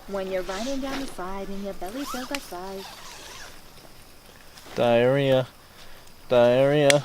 When you're riding down the side and your belly feels like fries. Diarrhea. Diarrhea.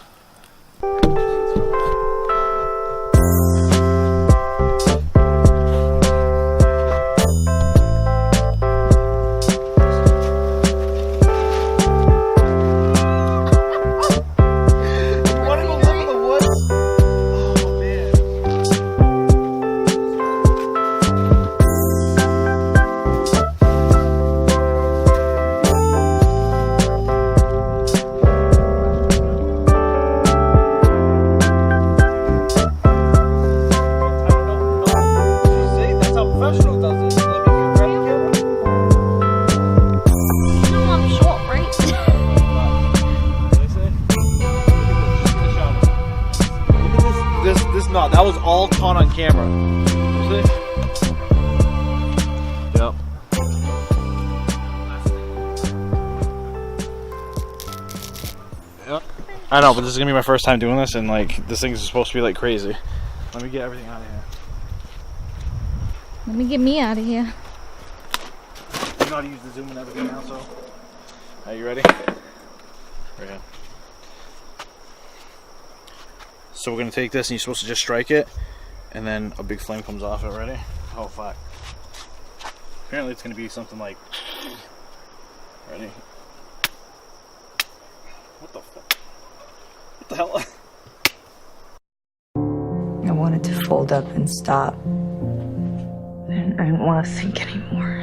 That was all caught on camera. See? Yep. Yep. I know, but this is gonna be my first time doing this, and like this thing is supposed to be like crazy. Let me get everything out of here. Let me get me out of here. You know how to use the zoom and everything now, so. Are you ready? Right here. So we're gonna take this and you're supposed to just strike it and then a big flame comes off it. Ready? Oh fuck. Apparently it's gonna be something like, ready? What the fuck? What the hell? I wanted to fold up and stop. I didn't want to think anymore.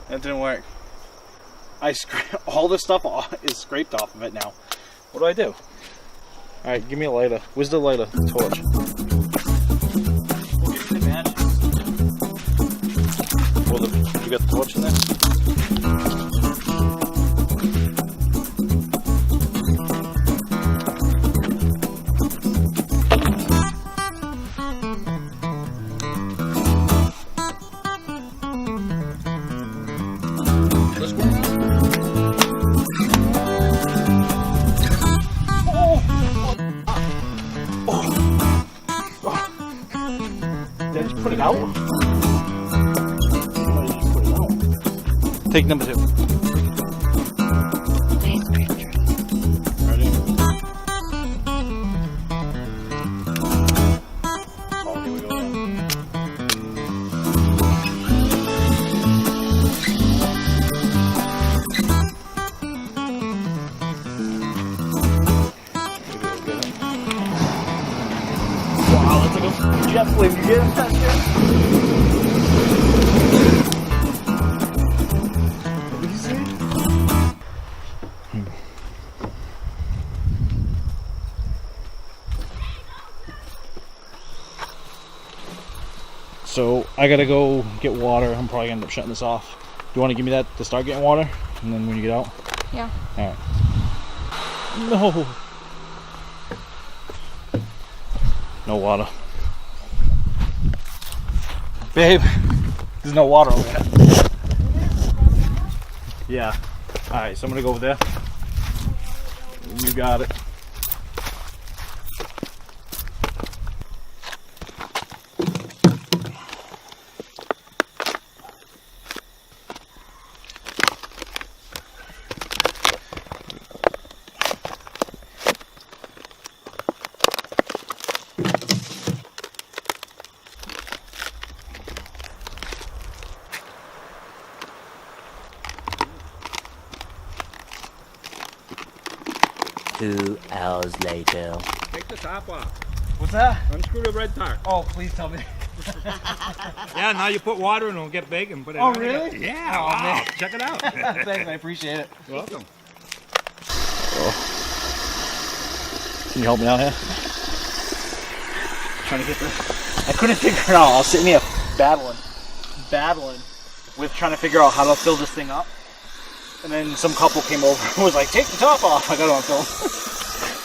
That didn't work. All this stuff is scraped off of it now. What do I do? Alright, give me a lighter. Where's the lighter? The torch. We'll give you the matches. Well, you got the torch in there? Put it out. Take number 2. Ready? Oh, here we go. Wow, that's like a jet flame. You get that shit? So I gotta go get water. I'm probably gonna end up shutting this off. Do you want to give me that to start getting water, and then when you get out? Yeah. All right. No. No water. Babe, there's no water over there. Yeah. All right. So I'm gonna go over there. You got it. Two hours later. Take the top off. What's that? Unscrew the red tire. Oh, please tell me. Yeah, now you put water and it'll get big and put it Oh, on really? again. Yeah, Oh, wow. man. Check it out. Thanks, I appreciate it. You're welcome. Oh. Can you help me out here? Trying to get this. I couldn't figure it out. I was sitting here battling with trying to figure out how to fill this thing up. And then some couple came over and was like, take the top off. I got it on film.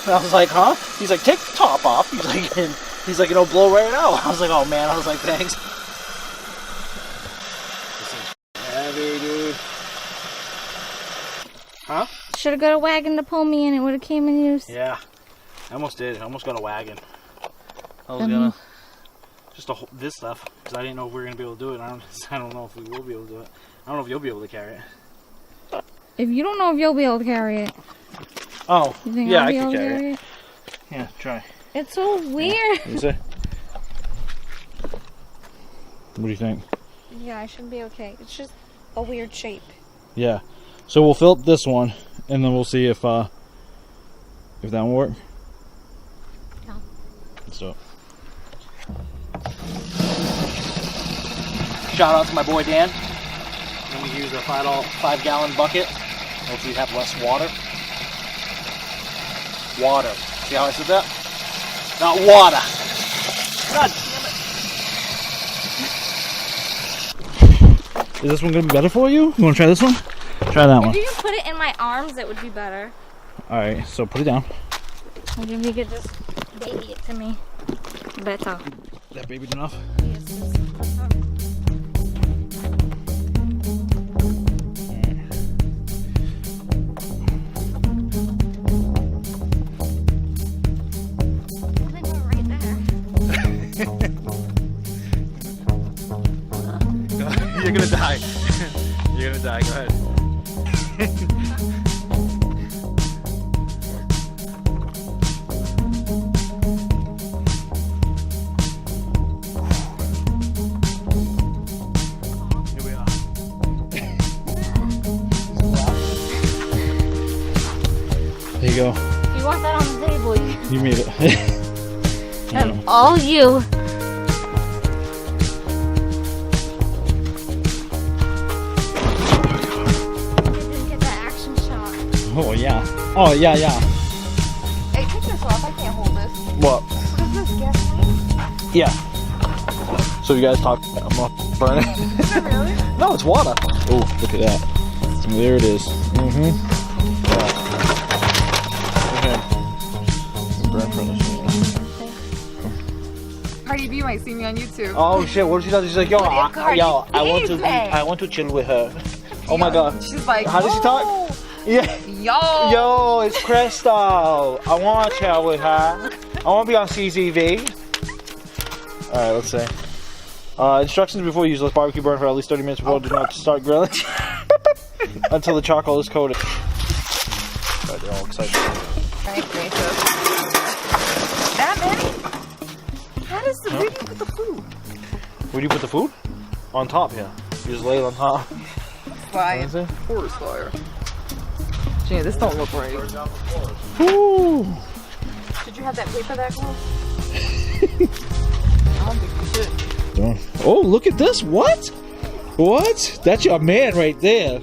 And I was like, huh? He's like, take the top off. He's like, it'll blow right out. I was like, oh man. I was like, thanks. This is heavy, dude. Huh? Should have got a wagon to pull me in. It would have came in use. Yeah. I almost did. I almost got a wagon. I was gonna just this stuff because I didn't know if we were gonna be able to do it. I don't know if we will be able to do it. I don't know if you'll be able to carry it. If you don't know if you'll be able to carry it. Oh, You think yeah, I'll I be can able to carry it. it? Yeah, try. It's so weird. Is it? What do you think? Yeah, I should be okay. It's just a weird shape. Yeah. So we'll fill up this one, and then we'll see if that will work. Yeah. Let's do it. Shout out to my boy Dan. And we use a 5-gallon bucket. Hopefully you have less water. Water. See how I said that? Not water. God damn it. Is this one going to be better for you? You want to try this one? Try that one. If you can put it in my arms, it would be better. Alright, so put it down. Maybe if you could just baby it to me. Better. That baby enough? Yes. You're gonna die. You're gonna die. Go ahead. Here we are. There you go. You want that on the table? You made it. And all you. Oh yeah. Oh yeah, yeah. Hey, take this off. I can't hold this. What? What is this, gasoline? Yeah. So you guys talk. I'm not burning. Is it really? No, it's water. Oh, look at that. There it is. Mm-hmm. Yeah. Okay. Burn for this. Cardi B might see me on YouTube. Oh shit! What did she do? She's like, yo, Cardi I want to chill with her. Oh my god. She's like, how does she talk? Yeah. Yo, it's Crystal. I want to chill with her. I want to be on CCTV. Alright, let's see. Instructions before use: let barbecue burn for at least 30 minutes before do not start grilling until the charcoal is coated. Alright, they're all excited. that many? How does the, where do you put the food? Where do you put the food? On top, yeah. You just lay it on top. Fire. Forest fire. Gee, this don't look right. Woo! Did you have that paper that close? I don't think you should. Oh, look at this. What? What? That's your man right there.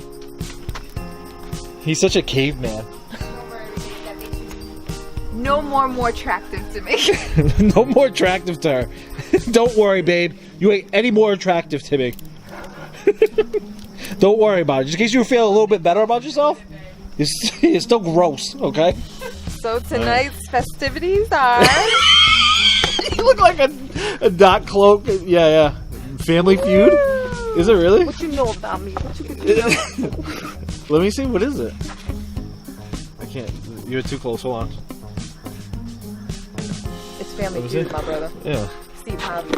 He's such a caveman. No more attractive to me. No more attractive to her. Don't worry, babe. You ain't any more attractive to me. Don't worry about it. Just in case you feel a little bit better about yourself, you're still gross, okay? So tonight's festivities are... You look like a Doc Cloak. Yeah, yeah. Family Feud? Is it really? What you know about me? What you know? Let me see. What is it? I can't. You're too close. Hold on. It's Family Feud, my brother. Yeah. Steve Harvey.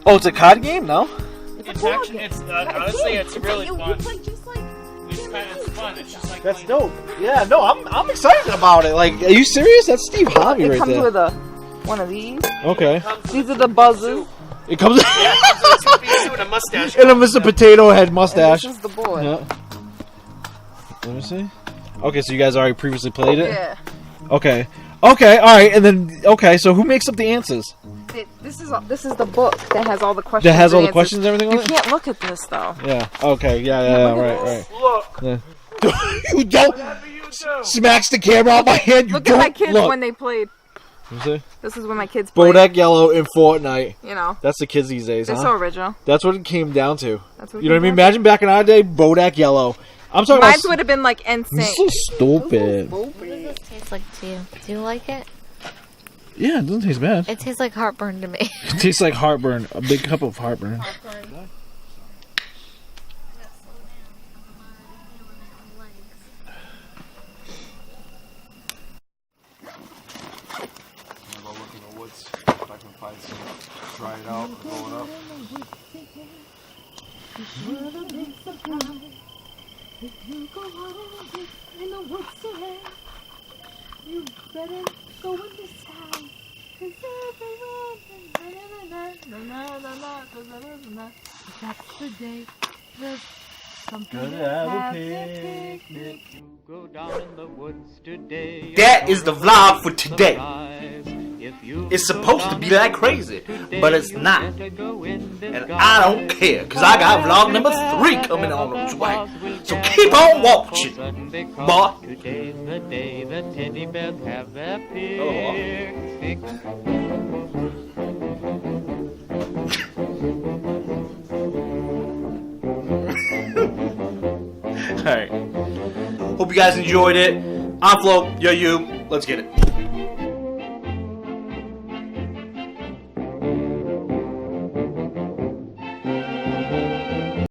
Oh, it's a card game? No? It's actually, honestly, it's really fun. It's like just like... It's fun. It's just like That's dope. Yeah, no, I'm excited about it. Like, are you serious? That's Steve Harvey It right comes there. with one of these. Okay. These are the buzzers. It comes with a mustache. and a Mr. Potato Head mustache. And this is the boy. Yeah. Let me see. Okay, so you guys already previously played it? Yeah. Okay. Okay, alright, and then, okay, so who makes up the answers? This is the book that has all the questions. That has all the and questions and everything on You it? can't look at this though. Yeah, okay, yeah, right. Look. Yeah. You don't smacks the camera out my head. You Look don't at my kids look. when they played. You see? This is when my kids played. Bodak Yellow in Fortnite. You know. That's the kids these days, It's huh? so original. That's what it came down to. That's what You know what I mean? it came down Imagine back in our day, Bodak Yellow. I'm talking Mine about. would have been like This NSYNC. is so stupid. What does this taste like to you? Do you like it? Yeah, it doesn't taste bad. It tastes like heartburn to me. It tastes like heartburn. A big cup of heartburn. If you go out in the woods today, you better go in this town. Cause everyone, that's the day that something have a picnic. Go down in the woods today. That is the vlog for today. It's supposed to be that crazy, but it's not. And I don't care, because I got vlog number 3 coming on its way. So keep on watching, boy. Today's the day the teddy bears have their picnic. Alright. Hope you guys enjoyed it. I'm Flo, you're you. Let's get it.